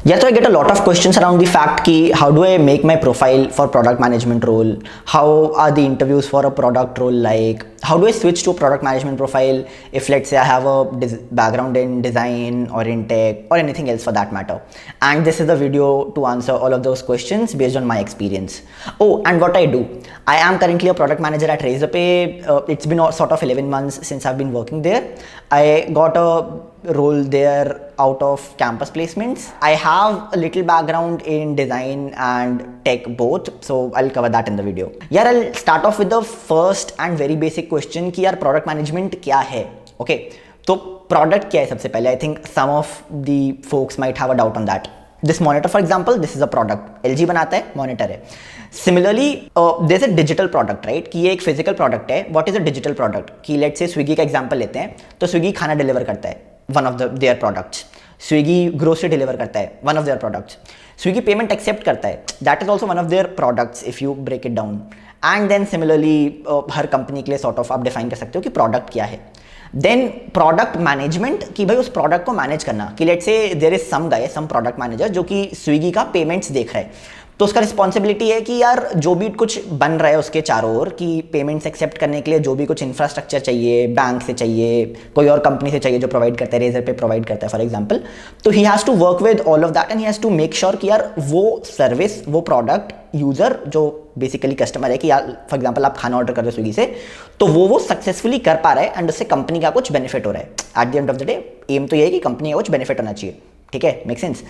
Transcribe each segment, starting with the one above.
Yeah, so I get a lot of questions around the fact ki how do I make my profile for product management role? How are the interviews for a product role like? How do I switch to a product management profile if let's say I have a background in design or in tech or anything else for that matter? And this is the video to answer all of those questions based on my experience. Oh, and what I do. I am currently a product manager at Razorpay. It's been sort of 11 months since I've been working there. I got a role there out of campus placements. I have a little background in design and tech both, so I'll cover that in the video. Yeah, I'll start off with the first and very basic question कि यार product management क्या है? Okay, तो product क्या है सबसे पहले? I think some of the folks might have a doubt on that. This monitor, for example, this is a product. LG बनाता है, monitor है. Similarly, there's a digital product, right? कि ये एक physical product है. What is a digital product? कि let's say Swiggy का example लेते हैं, तो Swiggy खाना deliver करता है. One of their products. Swiggy grocery deliver करता है. One of their products. Swiggy payment accept करता है. That is also one of their products if you break it down. And then similarly, her company के लिए sort of आप define कर सकते हो कि product क्या है. Then product management कि भाई उस product को manage करना कि let's say there is some guy, some product manager जो कि Swiggy का payments देख रहा है, तो उसका रिस्पॉन्सिबिलिटी है कि यार जो भी कुछ बन रहा है उसके चारों ओर कि पेमेंट्स एक्सेप्ट करने के लिए जो भी कुछ इंफ्रास्ट्रक्चर चाहिए, बैंक से चाहिए, कोई और कंपनी से चाहिए जो प्रोवाइड करता है, रेजर पे प्रोवाइड करता है फॉर एग्जांपल, तो he has to work with all of that and he has to make sure कि यार वो सर्विस, वो प्रोडक्ट यूज़र जो बेसिकली कस्टमर है कि यार फॉर एग्जाम्पल आप खाना ऑर्डर कर रहे हो स्विगी से, तो वो सक्सेसफुली कर पा रहा है एंड उससे कंपनी का कुछ बेनिफिट हो रहा है. At the end of the day um तो ये है कि कंपनी का कुछ बेनिफिट होना चाहिए. ठीक है, make sense.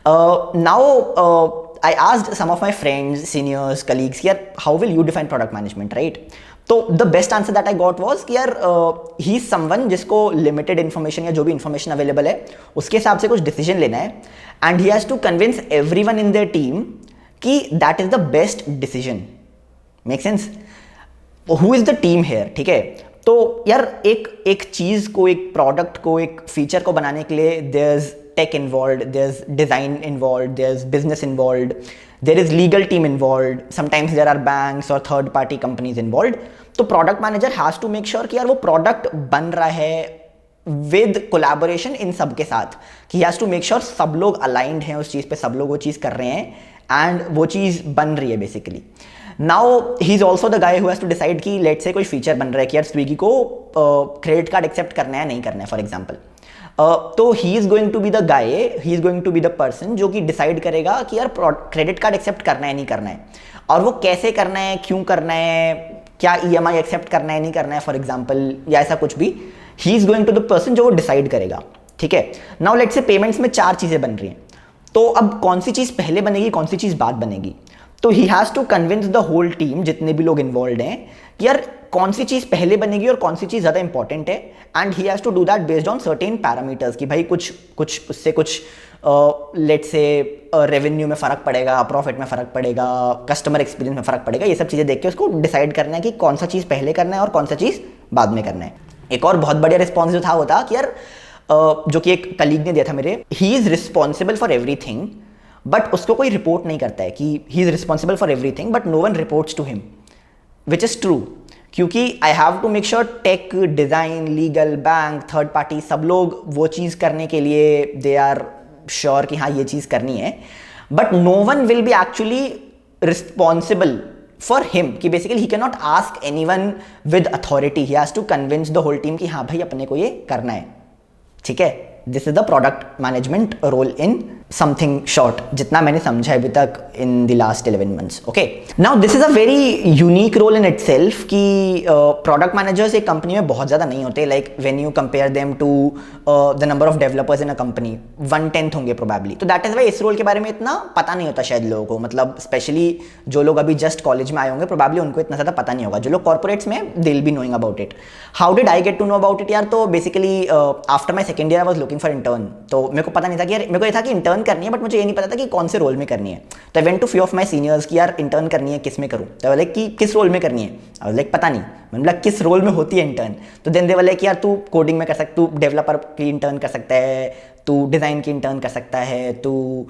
Now I asked some of my friends, seniors, colleagues, यार how will you define product management, right? तो the best answer that I got was कि यार he is someone जिसको limited information या जो भी information available है उसके हिसाब से कुछ decision लेना है and he has to convince everyone in their team कि that is the best decision. Make sense? Who is the team here? ठीक है, तो यार एक चीज़ को, एक प्रोडक्ट को, एक फीचर को बनाने के लिए there's tech involved, there's design involved, there's business involved, there is legal team involved, sometimes there are banks or third party companies involved. तो product manager has to make sure कि यार वो product बन रहा है with collaboration इन सब के साथ, कि he has to make sure सब लोग aligned हैं उस चीज़ पे, सब लोग वो चीज़ कर रहे हैं and वो चीज़ बन रही है basically. Now he is also the guy who has to decide कि let's say कोई फीचर बन रहा है कि यार स्विगी को क्रेडिट कार्ड एक्सेप्ट करना है नहीं करना है फॉर एग्जाम्पल, तो he is going to be the guy, he is going to be the person जो कि डिसाइड करेगा कि यार क्रेडिट कार्ड एक्सेप्ट करना है नहीं करना है, और वो कैसे करना है, क्यों करना है, क्या EMI एक्सेप्ट करना है नहीं करना है फॉर एग्जाम्पल, या ऐसा कुछ भी. He is going to the person जो वो डिसाइड करेगा. ठीक है, नाउ लेट्स से पेमेंट्स में 4 चीज़ें बन रही हैं, तो अब कौन सी चीज़ पहले बनेगी, कौन सी चीज़ बाद बनेगी, तो he has to convince the whole team, जितने भी लोग इन्वॉल्व हैं, कि यार कौन सी चीज़ पहले बनेगी और कौन सी चीज़ ज़्यादा इंपॉर्टेंट है. And he has to do that based on certain parameters कि भाई कुछ उससे कुछ लेट्स से रेवेन्यू में फ़र्क पड़ेगा, प्रॉफिट में फ़र्क पड़ेगा, कस्टमर एक्सपीरियंस में फ़र्क पड़ेगा. ये सब चीज़ें देख के उसको डिसाइड करना है कि कौन सा चीज़ पहले करना है और कौन सा चीज़ बाद में करना है. एक और बहुत बढ़िया रिस्पॉन्स जो था वो था कि यार जो कि एक कलीग ने दिया था मेरे, he is responsible for everything but उसको कोई रिपोर्ट नहीं करता है, कि he is responsible for everything but no one reports to him, which is true. क्योंकि I have to make sure tech, design, legal, bank, third party सब लोग वो चीज़ करने के लिए दे आर श्योर कि हाँ ये चीज़ करनी है, but no one will be actually responsible for him, कि basically he can not ask any one with authority, he has to convince the whole team कि हाँ भाई अपने को ये करना है. ठीक है, this is the product management role in something short, जितना मैंने समझा अभी तक in the last 11 months. Okay, now this is a very unique role in itself कि प्रोडक्ट मैनेजर्स एक कंपनी में बहुत ज़्यादा नहीं होते. Like when you compare them to the number of developers in a company 1/10 होंगे प्रोबेबली. तो that is why इस रोल के बारे में इतना पता नहीं होता शायद लोगों को, मतलब स्पेशली जो लोग अभी जस्ट कॉलेज में आए होंगे प्रोबेबली उनको इतना ज़्यादा पता नहीं होगा. जो लोग कॉर्पोरेट्स में they will be knowing about it. How did I get to know about it यार? तो basically after my second year I was looking for intern, तो मेरे को पता नहीं था कि यार, मेरे को ये था कि इंटर्न करनी है बट मुझे ये नहीं पता था कि कौन से रोल में करनी है. तो I went to few of my seniors कि यार इंटर्न करनी है, किस में करूं? तो लाइक कि किस रोल में करनी है? आई वाज लाइक पता नहीं. मैंने बोला किस रोल में होती है इंटर्न? तो देन दे वर लाइक यार तू कोडिंग में कर सकता, तू डेवलपर की इंटर्न कर सकता है, तू डिज़ाइन की इंटर्न कर सकता है, तू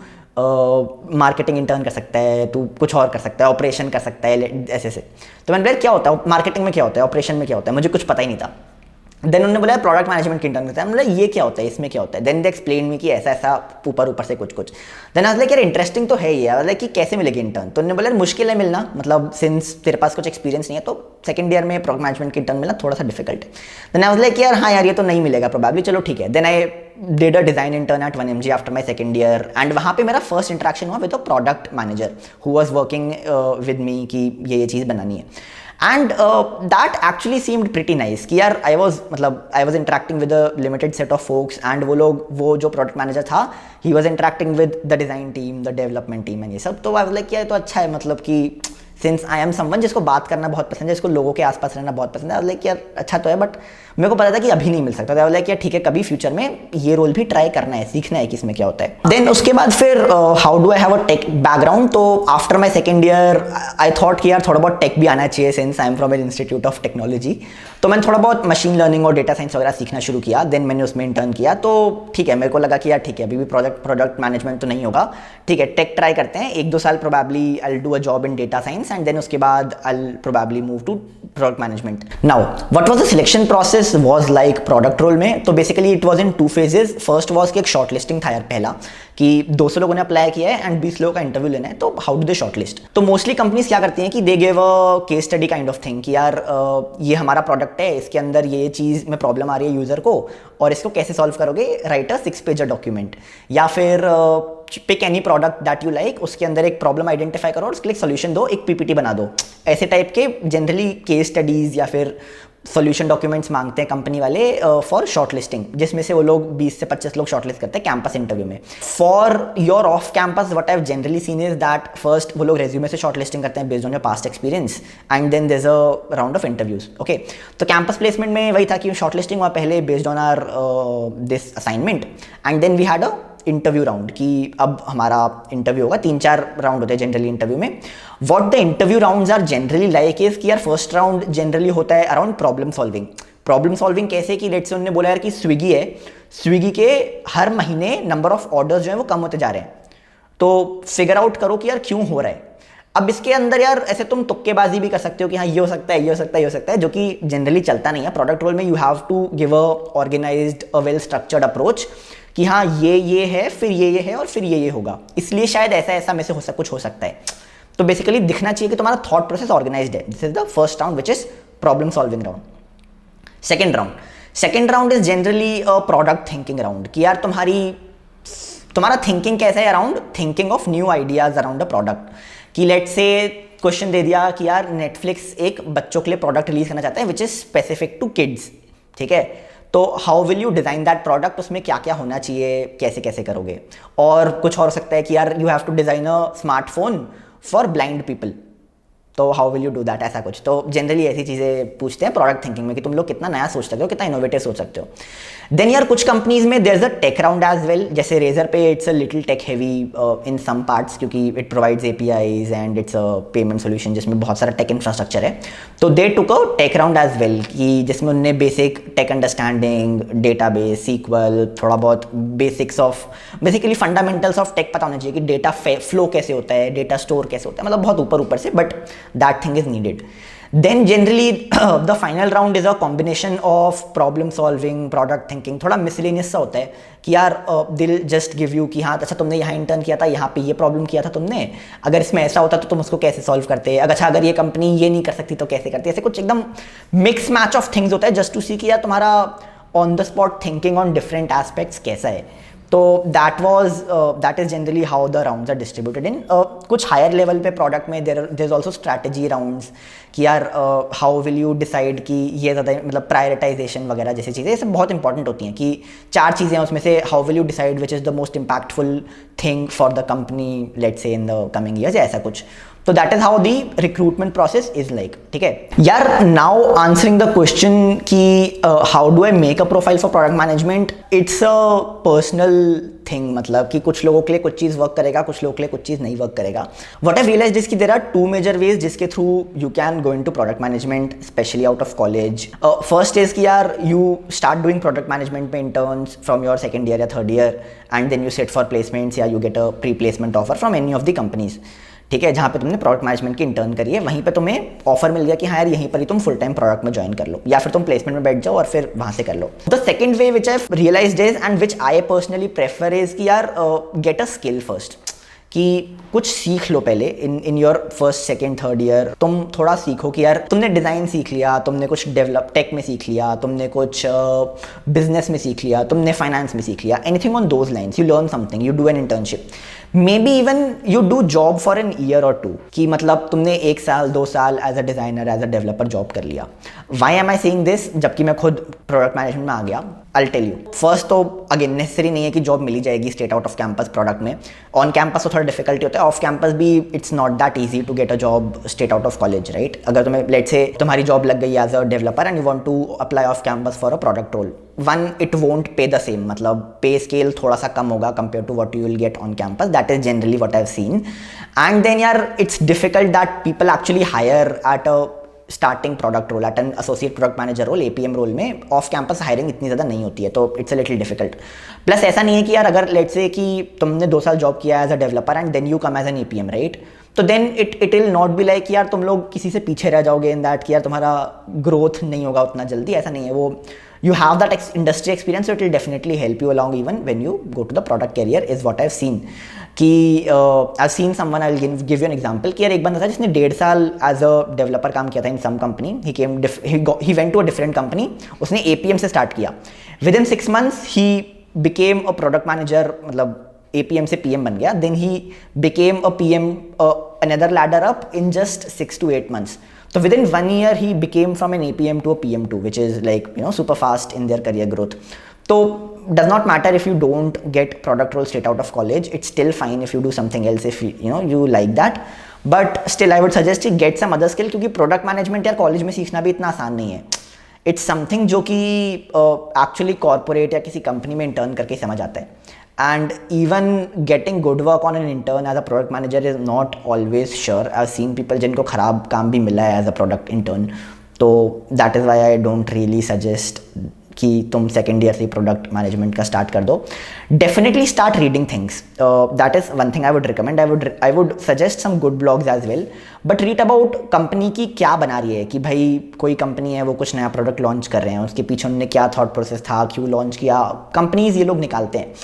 मार्केटिंग इंटर्न कर सकता है, तू कुछ और कर सकता है, ऑपरेशन कर सकता है, ऐसे से. तो मैंने बोला क्या होता है मार्केटिंग में, क्या होता है ऑपरेशन में, क्या होता है? मुझे कुछ पता ही नहीं था. देन उन्होंने बोला प्रोडक्ट मैनेजमेंट की इंटर्न करता है, मतलब ये क्या होता है, इसमें क्या होता है। देन दे एक्सप्लेन मी कि ऐसा ऐसा ऊपर ऊपर से कुछ कुछ। देन आई वाज लाइक यार इंटरेस्टिंग तो है ये, मतलब कि कैसे मिलेगी इंटर्न। तो उन्होंने बोला यार मुश्किल है मिलना, मतलब सिंस तेरे पास कुछ एक्सपीरियंस नहीं है तो सेकंड ईयर में प्रोडक्ट मैनेजमेंट की इंटर्न मिलना थोड़ा सा डिफिकल्ट है। देन आई वाज लाइक यार हाँ यार ये तो नहीं मिलेगा प्रोबेबली, चलो ठीक है। Then I did a design intern at 1mg after my second year, and वहाँ पे मेरा फर्स्ट इंटरेक्शन हुआ with a product manager who was working with me कि ये चीज़ बनानी है। And that actually seemed pretty nice कि यार I was interacting with a limited set of folks, and वो जो प्रोडक्ट मैनेजर था he was interacting with the design team, the development team and ये सब। तो आई वाज लाइक यार तो अच्छा है, मतलब कि सिंस आई एम समवन जिसको बात करना बहुत पसंद है, जिसको लोगों के आसपास रहना बहुत पसंद है, लाइक यार अच्छा तो है, बट मेरे को पता था कि अभी नहीं मिल सकता था। लाइक यार ठीक है, कभी फ्यूचर में ये रोल भी ट्राई करना है, सीखना है कि इसमें क्या होता है। देन उसके बाद फिर how do I have a tech background. तो after my second year I thought कि यार थोड़ा बहुत टेक भी आना चाहिए, since I am from an institute of technology. तो मैंने थोड़ा बहुत मशीन लर्निंग और डेटा साइंस वगैरह सीखना शुरू किया। देन मैंने उसमें इंटर्न किया, तो ठीक है मेरे को लगा कि यार ठीक है अभी भी प्रोडक्ट मैनेजमेंट तो नहीं होगा, ठीक है टेक ट्राई करते हैं, 1-2 साल probably I will do a job in data science, and then उसके बाद I will probably move to product management. Now what was the selection process was like product role में। तो basically it was in 2 phases। First was कि एक short listing था यार पहला, कि 200 लोगों ने अप्लाई किया है एंड 20 लोगों का इंटरव्यू लेना है, तो how do they short list. तो मोस्टली कंपनीज क्या करती हैं कि they give a case study kind of thing कि यार ये हमारा प्रोडक्ट है, इसके अंदर ये चीज़ में प्रॉब्लम आ रही है यूज़र को और इसको कैसे सॉल्व करोगे, राइट अ 6 पेज डॉक्यूमेंट, या फिर pick any product that you like, उसके अंदर एक प्रॉब्लम आइडेंटिफाई करो और उसके लिए सोल्यूशन दो, एक पीपीटी बना दो। ऐसे टाइप के जनरली केस स्टडीज़ या फिर सोल्यूशन डॉक्यूमेंट्स मांगते हैं कंपनी वाले फॉर शॉर्ट लिस्टिंग, जिसमें से वो लोग 20 से 25 लोग शॉर्ट लिस्ट करते हैं कैंपस इंटरव्यू में। For your off campus what I have generally seen is that first वो लोग रेज्यूमे से शॉर्ट लिस्टिंग करते हैं based on your past experience, and then there is a round of interviews. Okay, तो campus placement में वही था कि शॉर्ट लिस्टिंग हुआ पहले based on our this assignment, and then we had a interview round कि अब हमारा इंटरव्यू होगा। 3-4 राउंड होते हैं जनरली इंटरव्यू में। What the interview rounds are generally like is कि यार फर्स्ट राउंड जनरली होता है around problem solving. Problem solving कैसे कि लेट्स से उन्होंने बोला यार कि स्विगी है, स्विगी के हर महीने नंबर ऑफ ऑर्डर्स जो है वो कम होते जा रहे हैं, तो फिगर आउट करो कि यार क्यों हो रहा है। अब इसके अंदर यार ऐसे तुम तुक्केबाजी भी कर सकते हो कि हाँ ये हो सकता है, ये हो सकता है, ये हो सकता है, जो कि जनरली चलता नहीं है। प्रोडक्ट रोल में you have to give a organized a well structured approach कि हाँ ये है, फिर ये है और फिर ये होगा, इसलिए शायद ऐसा ऐसा में से कुछ हो सकता है। तो बेसिकली दिखना चाहिए कि तुम्हारा थॉट प्रोसेस ऑर्गेनाइज्ड है। This is the first round which is problem solving round. Second round is generally a product thinking round कि यार तुम्हारा थिंकिंग कैसा है around thinking of new ideas around a product. कि लेट्स से क्वेश्चन दे दिया कि यार नेटफ्लिक्स एक बच्चों के लिए प्रोडक्ट रिलीज करना चाहता है which is specific to kids, ठीक है, तो how will you design that product, उसमें क्या क्या होना चाहिए, कैसे कैसे करोगे। और कुछ और हो सकता है कि यार you have to design a smartphone for blind people, तो how will you do that, ऐसा कुछ। तो जनरली ऐसी चीज़ें पूछते हैं प्रोडक्ट थिंकिंग में कि तुम लोग कितना नया सोच सकते हो, कितना इनोवेटिव सोच सकते हो। देन यार कुछ कंपनीज में there is a tech round as well, जैसे Razorpay it's a little tech heavy in some parts क्योंकि it provides APIs and it's a payment solution जिसमें बहुत सारा टेक इंफ्रास्ट्रक्चर है। तो they took a tech round as well कि जिसमें उन्होंने basic tech understanding, database, SQL, थोड़ा बहुत basics of basically fundamentals of tech पता होना चाहिए कि डेटा फ्लो कैसे होता है, डेटा स्टोर कैसे होता है, मतलब बहुत ऊपर से, but that thing is needed. Then generally the final round is a combination of problem solving, product thinking, थोड़ा miscellaneous सा होता है कि यार दिल जस्ट गिव यू कि हाँ अच्छा तुमने यहाँ इंटर्न किया था, यहाँ पे ये प्रॉब्लम किया था तुमने, अगर इसमें ऐसा होता तो तुम उसको कैसे सॉल्व करते, अच्छा अगर ये कंपनी ये नहीं कर सकती तो कैसे करती, ऐसे कुछ एकदम मिक्स मैच ऑफ थिंग्स होता है जस्ट टू सी कि यार तुम्हारा on the spot thinking on different aspects कैसा है। तो that is generally how the rounds are distributed in कुछ हायर लेवल पे प्रोडक्ट में there is also strategy rounds कि यार how will you decide कि ये ज़्यादा मतलब प्रायोरिटाइजेशन वगैरह जैसी चीज़ें ये सब बहुत इंपॉर्टेंट होती हैं कि 4 चीज़ें हैं उसमें से how will you decide which is the most impactful thing for the company let's say in the coming years या ऐसा कुछ। तो that is how the recruitment process is like, ठीक है यार। नाउ आंसरिंग द क्वेश्चन कि how do I make a profile for product management, it's a personal thing, मतलब कि कुछ लोगों के लिए कुछ चीज़ वर्क करेगा, कुछ लोगों के लिए कुछ चीज़ नहीं वर्क करेगा। व्हाट आई रियलाइज्ड इज कि देयर आर 2 मेजर वेज जिसके through you can go into product management specially out of college. First is कि यार you start doing product management में interns from your second year या third year and then you set for placements या you get a pre placement offer from any of the companies, ठीक है, जहाँ पे तुमने प्रोडक्ट मैनेजमेंट की intern करी है, वहीं पे तुम्हें ऑफर मिल गया कि हाँ यार यहीं पर ही तुम फुल टाइम प्रोडक्ट में ज्वाइन कर लो, या फिर तुम प्लेसमेंट में बैठ जाओ और फिर वहाँ से कर लो। The second way which I realized is and which I personally prefer is कि यार गेट अ स्किल फर्स्ट, कि कुछ सीख लो पहले in your first second third year. तुम थोड़ा सीखो कि यार तुमने डिज़ाइन सीख लिया, तुमने कुछ डेवलप टेक में सीख लिया, तुमने कुछ बिजनेस में सीख लिया, तुमने फाइनेंस में सीख लिया, anything on those lines, you learn something, you do an internship, maybe even you do job for an year और टू, कि मतलब तुमने 1 साल 2 साल as a designer as a developer job कर लिया। Why am I saying this, जबकि मैं खुद प्रोडक्ट मैनेजमेंट में आ गया। आई टेल यू, फर्स्ट तो अगेन नेसेसरी नहीं है कि जॉब मिली जाएगी straight out of campus product में। ऑन कैंपस तो थोड़ा डिफिकल्टी होता है, ऑफ कैंपस भी it's not that easy to get a job straight out of college, right. अगर तुम्हें लेट्स से तुम्हारी जॉब लग गई as a developer and you want to apply off campus for a product role, one it won't pay the same, मतलब pay scale थोड़ा सा कम होगा compare to what you will get on campus, that is generally what I have seen. And then यार it's difficult that people actually hire at a starting product role, at an associate product manager role, APM role में off campus hiring इतनी ज़्यादा नहीं होती है, तो it's a little difficult. Plus ऐसा नहीं है कि यार अगर लेट्स से कि तुमने 2 साल जॉब किया as a developer and then you come as an APM, right, तो then it will not be like यार तुम लोग किसी से पीछे रह जाओगे इन दैट कि यार तुम्हारा ग्रोथ नहीं होगा उतना जल्दी, ऐसा नहीं है। वो you have that industry experience, so it will definitely help you along even when you go to the product career is what I've seen। कि I've seen someone, I'll give you an example, कि यार एक बंदा था जिसने 1.5 साल as a developer काम किया था in some company, he went to a different company, उसने APM से स्टार्ट किया, within 6 months he became a product manager, मतलब APM से PM बन गया, then he became a PM, another ladder up in just 6 to 8 months। So within 1 year he became from an APM to a PM2, which is like, you know, super fast in their career growth. So does not matter if you don't get product role straight out of college, it's still fine if you do something else if you like that, but still I would suggest you get some other skill, क्योंकि product management यार college में सीखना भी इतना आसान नहीं है। It's something जो कि एक्चुअली कॉर्पोरेट या किसी कंपनी में इंटर्न करके समझ आता है। And even getting good work on an intern as a product manager is not always sure. I've seen people जिनको ख़राब काम भी मिला है as a product intern, तो that is why I don't really suggest कि तुम सेकेंड ईयर से प्रोडक्ट मैनेजमेंट का स्टार्ट कर दो। Definitely start reading things, that is one thing I would recommend. I would suggest some good blogs as well, but read about company की क्या बना रही है, कि भाई कोई कंपनी है वो कुछ नया प्रोडक्ट लॉन्च कर रहे हैं, उसके पीछे उन्होंने क्या थॉट प्रोसेस था, क्यों लॉन्च किया, कंपनीज ये लोग निकालते हैं।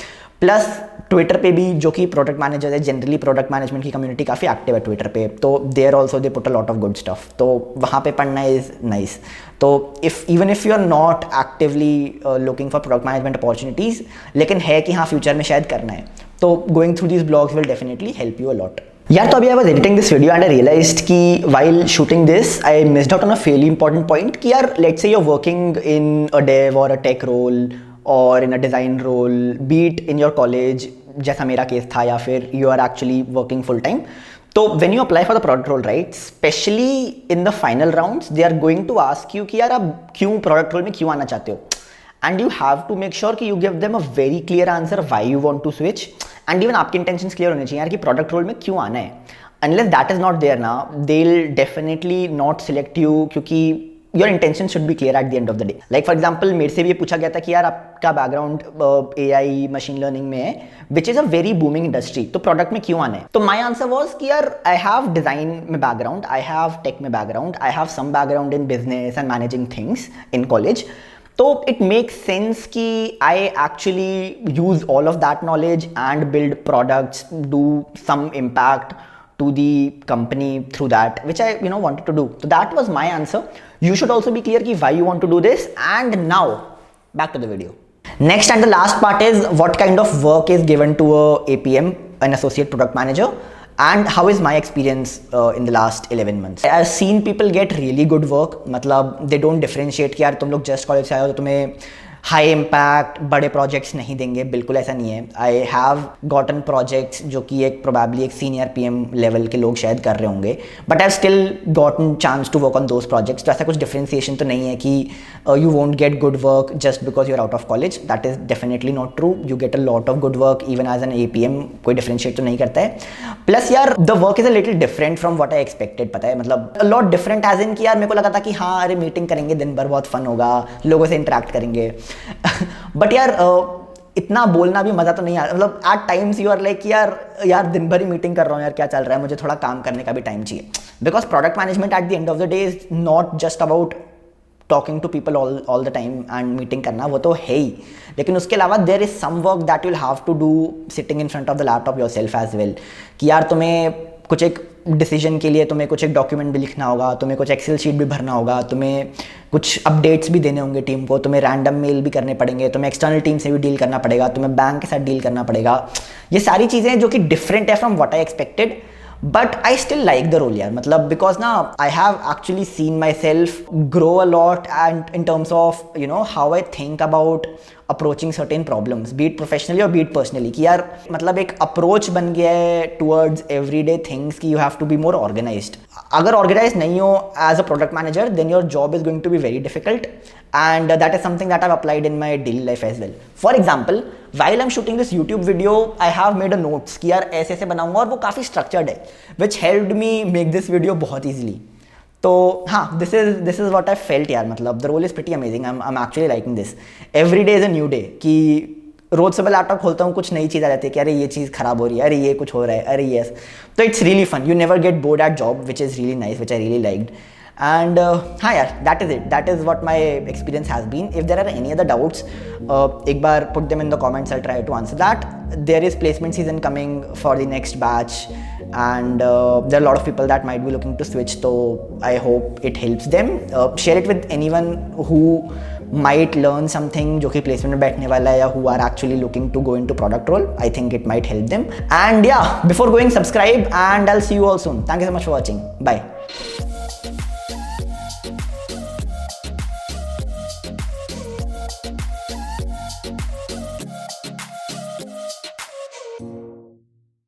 प्लस ट्विटर पे भी जो कि प्रोडक्ट मैनेजर है, जनरली प्रोडक्ट मैनेजमेंट की कम्युनिटी काफ़ी एक्टिव है ट्विटर पे, तो there also they put a lot of good stuff, तो वहाँ पे पढ़ना इज़ नाइस। तो even if you are not actively looking for product management opportunities, लेकिन है कि हाँ फ्यूचर में शायद करना है, तो going through these blogs will definitely help you a lot. यार तो अभी I was editing this video and I realized कि while shooting this I missed out on a fairly important point, कि यार let's say you are working in a dev और a tech role और in a design role, be it in your college जैसा मेरा case था, या फिर you are actually working full time. तो when you apply for the product role, right, specially in the final rounds, they are going to ask you कि यार आप क्यों प्रोडक्ट रोल में क्यों आना चाहते हो, and you have to make sure कि you give them a very clear answer why you want to switch, and even आपके इंटेंशंस क्लियर होने चाहिए यार कि प्रोडक्ट रोल में क्यों आना है। Unless that is not there ना, they will definitely not select you, क्योंकि your intention should be clear at the end of the day. Like for example मेरे से भी ये पूछा गया था कि यार आपका बैकग्राउंड AI मशीन लर्निंग में है, which is a very booming industry, तो प्रोडक्ट में क्यों आना है। तो माई आंसर वॉज कि यार आई हैव डिज़ाइन में बैकग्राउंड, आई हैव टेक में background, I have some background in business and managing things in college, तो इट मेक्स सेंस कि I actually use all of that knowledge and build products, do some impact to the company through that, which I wanted to do. So that was my answer. You should also be clear ki why you want to do this. And now back to the video. Next and the last part is what kind of work is given to a APM, an associate product manager, and how is my experience in the last 11 months. I've seen people get really good work, मतलब they don't differentiate कि यार तुम लोग just college से आए हो तो तुम्हें हाई इम्पैक्ट बड़े प्रोजेक्ट्स नहीं देंगे, बिल्कुल ऐसा नहीं है। आई हैव गॉटन प्रोजेक्ट्स जो कि एक प्रोबेबली एक सीनियर PM लेवल के लोग शायद कर रहे होंगे, but I still gotten chance to work on those projects. तो ऐसा कुछ डिफ्रेंसिएशन तो नहीं है कि you won't get good work just because you are out of college, that is definitely not true. You get a lot of good work even as an APM, कोई differentiate तो नहीं करता है। प्लस यार the work is a little different from what I expected, पता है, मतलब a lot different as in कि यार मेरे को लगा था कि हाँ अरे मीटिंग करेंगे दिन भर, बहुत फन होगा, लोगों से इंटरेक्ट करेंगे बट यार इतना बोलना भी मज़ा तो नहीं आता, मतलब at times you are like यार दिन भर ही मीटिंग कर रहा हूँ यार, क्या चल रहा है, मुझे थोड़ा काम करने का भी टाइम चाहिए। Because product management at the end of the day is not just about talking to people all the time and meeting करना, वो तो है ही, लेकिन उसके अलावा there is some work that will have to do sitting in front of the laptop yourself as well, कि यार तुम्हें कुछ एक डिसीजन के लिए तुम्हें कुछ एक डॉक्यूमेंट भी लिखना होगा, तुम्हें कुछ एक्सेल शीट भी भरना होगा, तुम्हें कुछ अपडेट्स भी देने होंगे टीम को, तुम्हें रैंडम मेल भी करने पड़ेंगे, तुम्हें एक्सटर्नल टीम से भी डील करना पड़ेगा, तुम्हें बैंक के साथ डील करना पड़ेगा। ये सारी चीज़ें जो कि डिफरेंट है from what I expected, but I still like the role यार, मतलब बिकॉज ना I have actually seen myself grow a lot and in terms of you know how I think about approaching certain problems, be it professionally और be it personally, कि यार मतलब एक approach बन गया है टूवर्ड्स एवरीडे थिंग्स कि you have to be more organized. अगर ऑर्गेनाइज नहीं हो as a product manager, then your job is going to be very difficult, and that is something that I've applied in my daily life as well. For example, while I'm shooting this YouTube video, I have made a notes कि यार ऐसे ऐसे बनाऊंगा, और वो काफ़ी structured है, which helped me make this video बहुत easily. तो हाँ, this is what I felt यार, मतलब the role is pretty amazing. I'm actually liking this. Every day is a new day, कि रोज सुबह लैपटॉप खोलता हूँ, कुछ नई चीज़ आ जाती है कि अरे ये चीज़ खराब हो रही है, अरे ये कुछ हो रहा है, अरे यस, तो it's really fun, you never get bored at job, which is really nice, which I really liked. And हाँ यार, that is it. That is what my experience has been. If there are any other doubts, एक बार put them in the comments. I'll try to answer that. There is placement season coming for the next batch, and there are a lot of people that might be looking to switch. So I hope it helps them. Share it with anyone who might learn something जो कि placement में बैठने वाला है, या who are actually looking to go into product role. I think it might help them. And yeah, before going, subscribe, and I'll see you all soon. Thank you so much for watching. Bye.